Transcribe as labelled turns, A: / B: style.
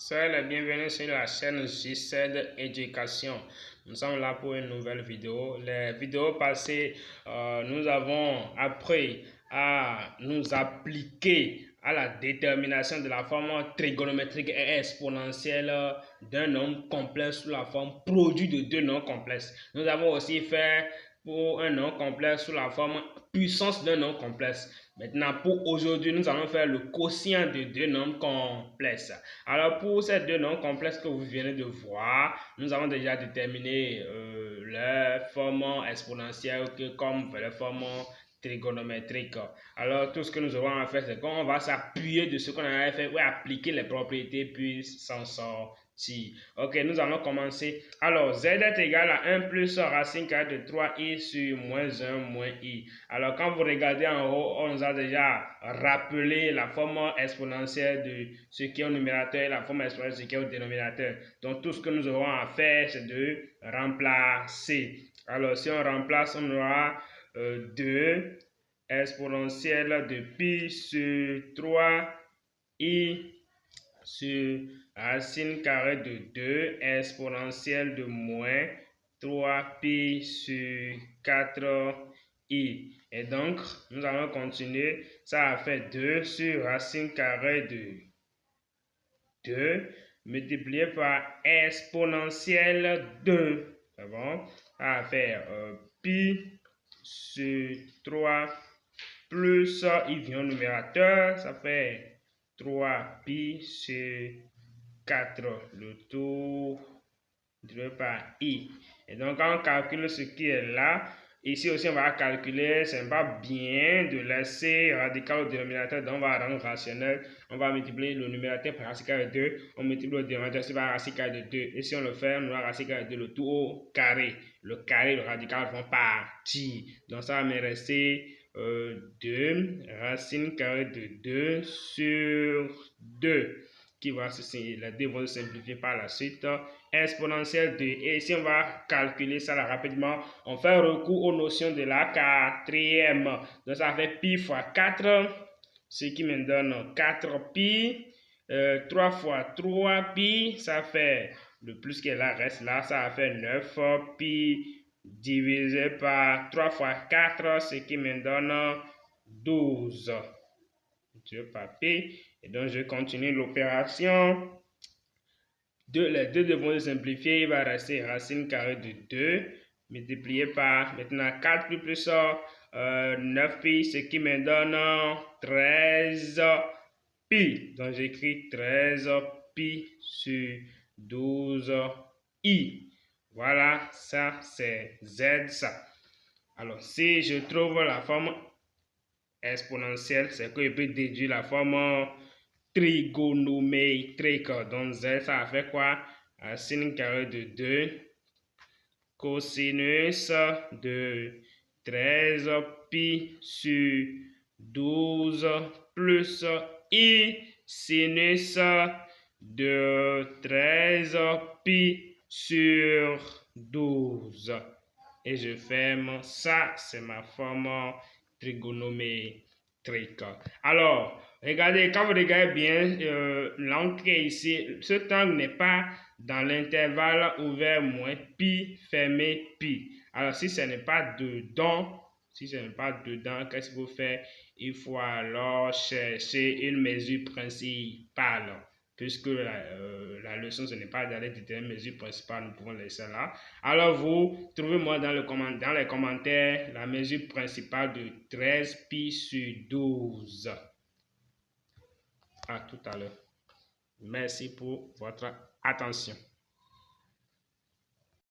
A: Soyez les bienvenus sur la chaîne JCED Éducation. Nous sommes là pour une nouvelle vidéo. Les vidéos passées, nous avons appris à nous appliquer à la détermination de la forme trigonométrique et exponentielle d'un nombre complexe sous la forme produit de deux nombres complexes. Nous avons aussi fait pour un nombre complexe sous la forme puissance d'un nombre complexe. Maintenant, pour aujourd'hui, nous allons faire le quotient de deux nombres complexes. Alors, pour ces deux nombres complexes que vous venez de voir, nous avons déjà déterminé leur forme exponentielle comme la forme trigonométrique. Alors, tout ce que nous aurons à faire, c'est qu'on va s'appuyer de ce qu'on avait fait, appliquer les propriétés, puis s'en sortir. Ok, nous allons commencer. Alors, z est égal à 1 plus racine carrée de 3i sur moins 1 moins i. Alors, quand vous regardez en haut, on nous a déjà rappelé la forme exponentielle de ce qui est au numérateur et la forme exponentielle de ce qui est au dénominateur. Donc, tout ce que nous aurons à faire, c'est de remplacer. Alors, si on remplace, on aura 2 exponentielle de pi sur 3i sur racine carrée de 2 exponentielle de moins 3pi sur 4i. Et donc, nous allons continuer. Ça a fait 2 sur racine carrée de 2 multiplié par exponentielle 2. C'est bon? Ça va faire pi sur 3 plus, il vient au numérateur, ça fait 3pi sur 4, le tout divisé par i. Et donc, quand on calcule ce qui est là, ici aussi on va calculer, c'est pas bien de laisser radical au dénominateur, donc on va rendre rationnel, on va multiplier le numérateur par racine carrée de 2, on multiplie le dénominateur par racine carrée de 2, et si on le fait, on aura racine carrée de 2, le tout au carré. Le carré et le radical vont partir, donc ça va me rester 2 racine carrée de 2 sur 2 qui va les deux vont se simplifier par la suite, exponentielle de, et si on va calculer ça là rapidement, on fait recours aux notions de la quatrième, donc ça fait pi fois 4, ce qui me donne 4pi, 3 fois 3pi, ça fait le plus qui est là reste là, ça va faire 9pi divisé par 3 fois 4, ce qui me donne 12. Par pi. Et donc, je continue l'opération. Les deux devront se simplifier. Il va rester racine carrée de 2 multiplié par maintenant 4 plus 9pi, ce qui me donne 13pi. Donc, j'écris 13pi sur 12i. Voilà, ça c'est z ça. Alors, si je trouve la forme exponentielle, c'est que je peux déduire la forme trigonométrique. Donc z, ça fait quoi? Racine carrée de 2 cosinus de 13pi sur 12 plus i sinus de 13pi sur 12. Et je ferme. Ça, c'est ma forme trigonométrique. Alors, regardez, quand vous regardez bien l'entrée ici, ce triangle n'est pas dans l'intervalle ouvert moins pi fermé pi. Alors, si ce n'est pas dedans, qu'est-ce qu'il faut faire? Il faut alors chercher une mesure principale. Puisque la leçon, ce n'est pas d'aller déterminer une mesure principale, nous pouvons laisser là. Alors, vous trouvez-moi dans les commentaires la mesure principale de 13pi sur 12. À tout à l'heure. Merci pour votre attention.